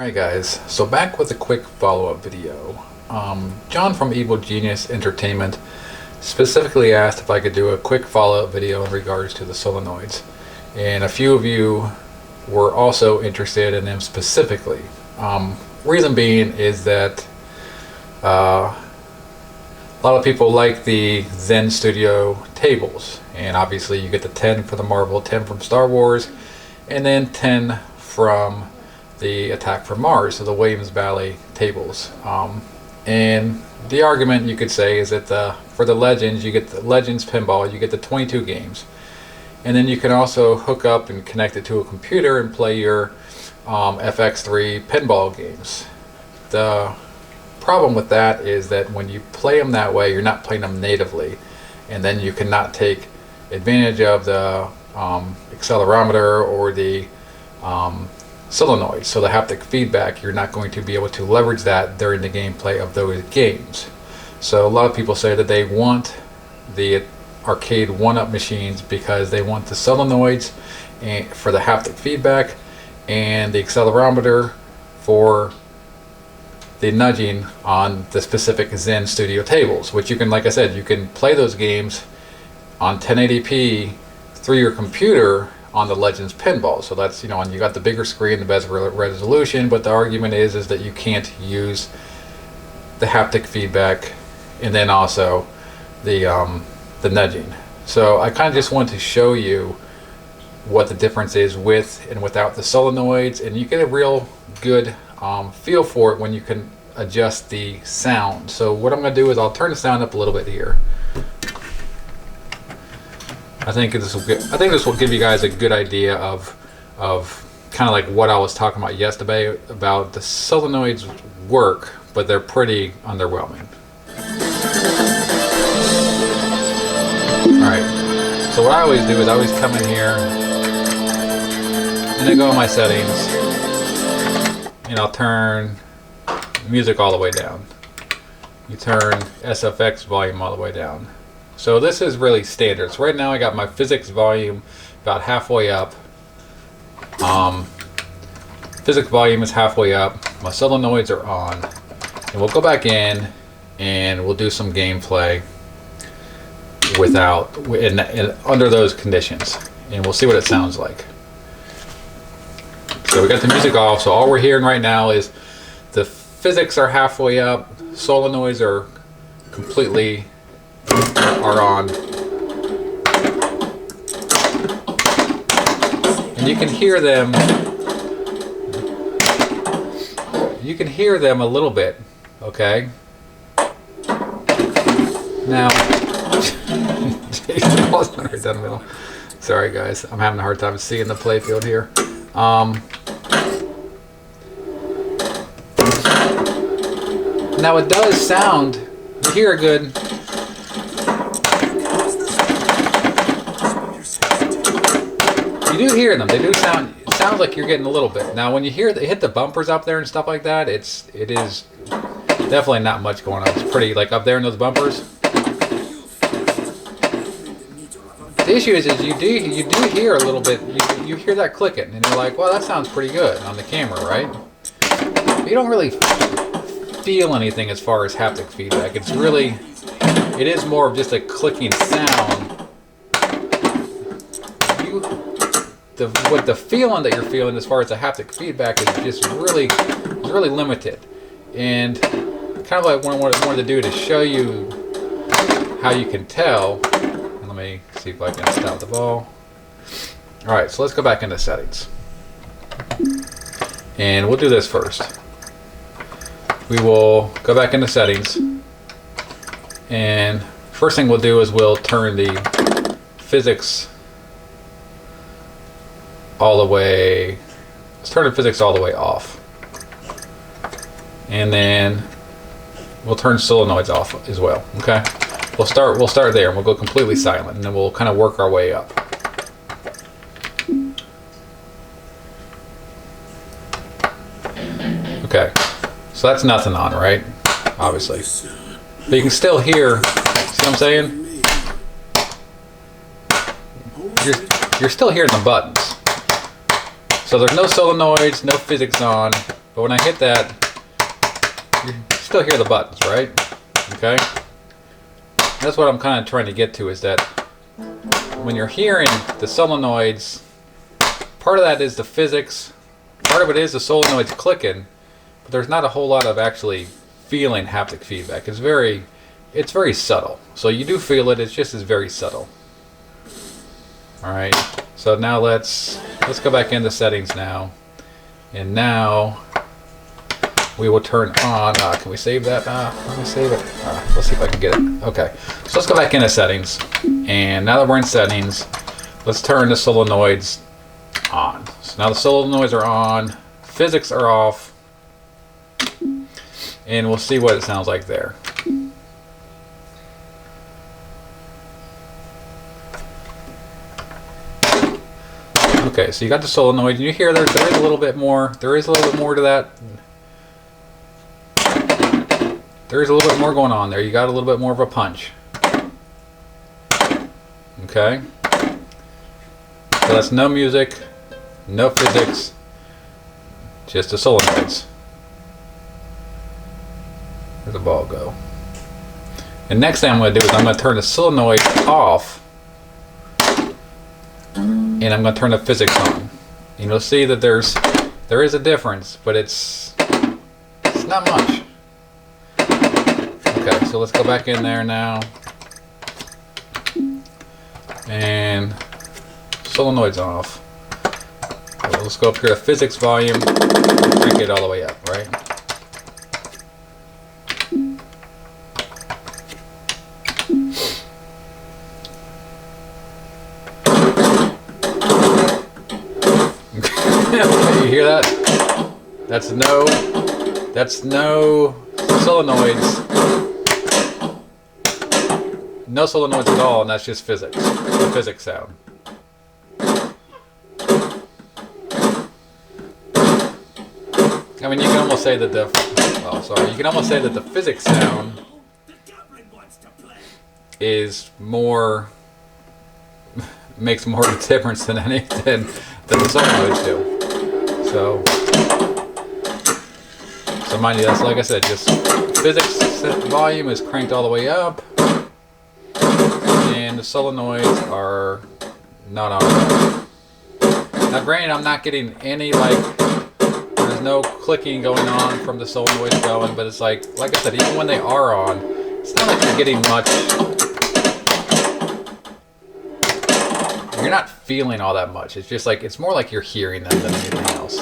Alright guys, so back with a quick follow-up video. John from Evil Genius Entertainment specifically asked if I could do a quick follow-up video in regards to the solenoids. And a few of you were also interested in them specifically. Reason being is that a lot of people like the Zen Studio tables. And obviously you get the 10 for the Marvel, 10 from Star Wars, and then 10 from the Attack from Mars, so the Williams Valley tables. And the argument you could say is that for the Legends, you get the Legends Pinball, you get the 22 games. And then you can also hook up and connect it to a computer and play your FX3 pinball games. The problem with that is that when you play them that way, you're not playing them natively. And then you cannot take advantage of the accelerometer or the solenoids, so the haptic feedback. You're not going to be able to leverage that during the gameplay of those games. So a lot of people say that they want the Arcade1Up machines because they want the solenoids for the haptic feedback and the accelerometer for the nudging on the specific Zen Studio tables, which you can, like I said, you can play those games on 1080p through your computer on the Legends Pinball. So that's, you know, and you got the bigger screen, the better resolution, but the argument is that you can't use the haptic feedback and then also the nudging. So I kind of just want to show you what the difference is with and without the solenoids, and you get a real good feel for it when you can adjust the sound. So what I'm going to do is I'll turn the sound up a little bit here. I think this will give you guys a good idea of kind of like what I was talking about yesterday about the solenoids work, but they're pretty underwhelming. Alright, so what I always do is I always come in here and I go in my settings and I'll turn music all the way down. You turn SFX volume all the way down. So this is really standard. So right now I got my physics volume about halfway up. Physics volume is halfway up. My solenoids are on. And we'll go back in and we'll do some gameplay under those conditions. And we'll see what it sounds like. So we got the music off. So all we're hearing right now is the physics are halfway up. Solenoids are completely on, and you can hear them. You can hear them a little bit, okay? Now, Jason Paul's right down the middle. Sorry guys, I'm having a hard time seeing the playfield here. Now it does sound. You hear a good. You do hear them. They do sound. It sounds like you're getting a little bit. Now, when you hear they hit the bumpers up there and stuff like that, it is definitely not much going on. It's pretty like up there in those bumpers. The issue is you do hear a little bit. You hear that clicking, and you're like, well, that sounds pretty good on the camera, right? But you don't really feel anything as far as haptic feedback. It is more of just a clicking sound. What the feeling that you're feeling as far as the haptic feedback is just really limited. And kind of like what I wanted to do to show you how you can tell. And let me see if I can stop the ball. Alright, so let's go back into settings. And we'll do this first. We will go back into settings. And first thing we'll do is we'll turn the physics all the way. Let's turn the physics all the way off, and then we'll turn solenoids off as well. Okay, we'll start there, and we'll go completely silent, and then we'll kind of work our way up. Okay, so that's nothing on, right? Obviously, but you can still hear. See what I'm saying? You're still hearing the buttons. So there's no solenoids, no physics on, But when I hit that, you still hear the buttons, right? Okay? That's what I'm kind of trying to get to, is that when you're hearing the solenoids, part of that is the physics, part of it is the solenoids clicking, but there's not a whole lot of actually feeling haptic feedback. It's very subtle. So you do feel it, it's just very subtle. Alright, so now let's go back into settings now. And now we will turn on, can we save that? Let me save it. Let's see if I can get it. Okay, so let's go back into settings. And now that we're in settings, let's turn the solenoids on. So now the solenoids are on, physics are off, and we'll see what it sounds like there. Okay, so you got the solenoid, and you hear there is a little bit more. There is a little bit more to that. There is a little bit more going on there. You got a little bit more of a punch. Okay. So that's no music, no physics, just the solenoids. Where'd the ball go? And next thing I'm going to do is I'm going to turn the solenoid off, and I'm going to turn the physics on. And you'll see that there is a difference, but it's not much. Okay, so let's go back in there now. And solenoid's off. So let's go up here to physics volume. Crank it all the way up, right? You hear that? That's no solenoids. No solenoids at all, and that's just physics. The physics sound. I mean, you can almost say that you can almost say that the physics sound is more, makes more of a difference than anything than the solenoids do. So mind you, that's, like I said, just physics volume is cranked all the way up, and the solenoids are not on. Now granted, I'm not getting any, there's no clicking going on from the solenoids going, but it's like I said, even when they are on, it's not like you're getting much. You're not feeling all that much. It's just it's more like you're hearing them than anything else.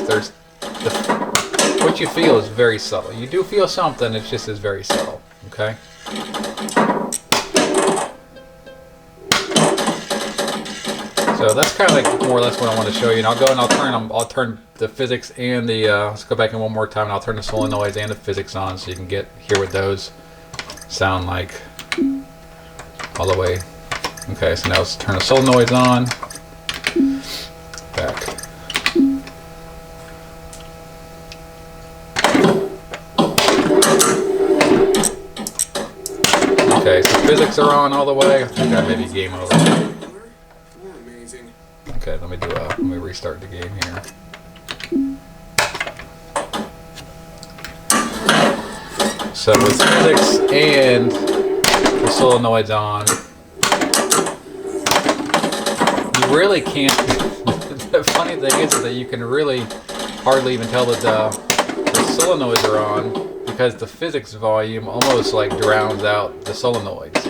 What you feel is very subtle. You do feel something, it's just very subtle. Okay? So that's kind of more or less what I want to show you. And I'll go and I'll turn the physics and the let's go back in one more time, and I'll turn the solenoids and the physics on so you can hear what those sound like all the way. Okay, so now let's turn the solenoids on. Back. Okay, so physics are on all the way. I think that may be game over. Okay, let me restart the game here. So with physics and the solenoids on, you really can't. The funny thing is that you can really hardly even tell that the solenoids are on, because the physics volume almost drowns out the solenoids.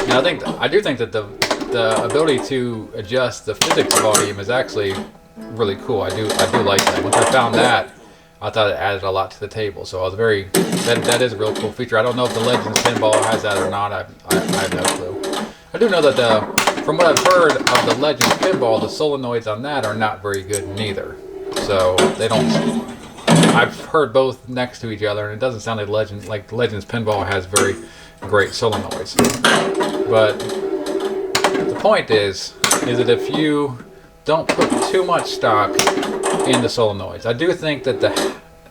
And I do think that the ability to adjust the physics volume is actually really cool. I do like that. Once I found that, I thought it added a lot to the table. So I was that is a real cool feature. I don't know if the Legends Pinball has that or not. I have no clue. I do know that from what I've heard of the Legends Pinball, the solenoids on that are not very good neither. So they don't. I've heard both next to each other, and it doesn't sound like the Legends Pinball has very great solenoids. But the point is that if you don't put too much stock in the solenoids, I do think that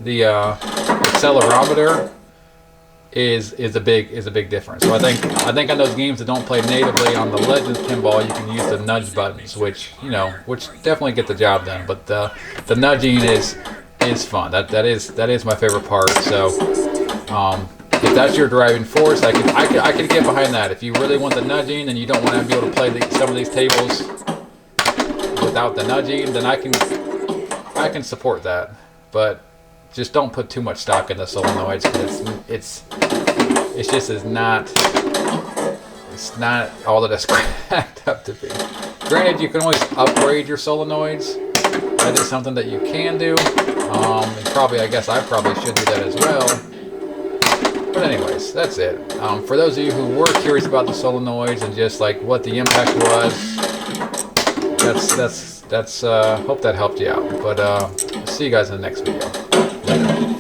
the accelerometer is a big difference. So I think on those games that don't play natively on the Legends Pinball, you can use the nudge buttons, which definitely get the job done. But the nudging is is fun. That is my favorite part. So if that's your driving force, I can get behind that. If you really want the nudging and you don't want to be able to play some of these tables without the nudging, then I can support that. But just don't put too much stock in the solenoids, because it's just not all that it's cracked up to be. Granted, you can always upgrade your solenoids. That is something that you can do. And probably, I guess I probably should do that as well. But anyways, that's it. For those of you who were curious about the solenoids and just like what the impact was, that's hope that helped you out. But see you guys in the next video. Later.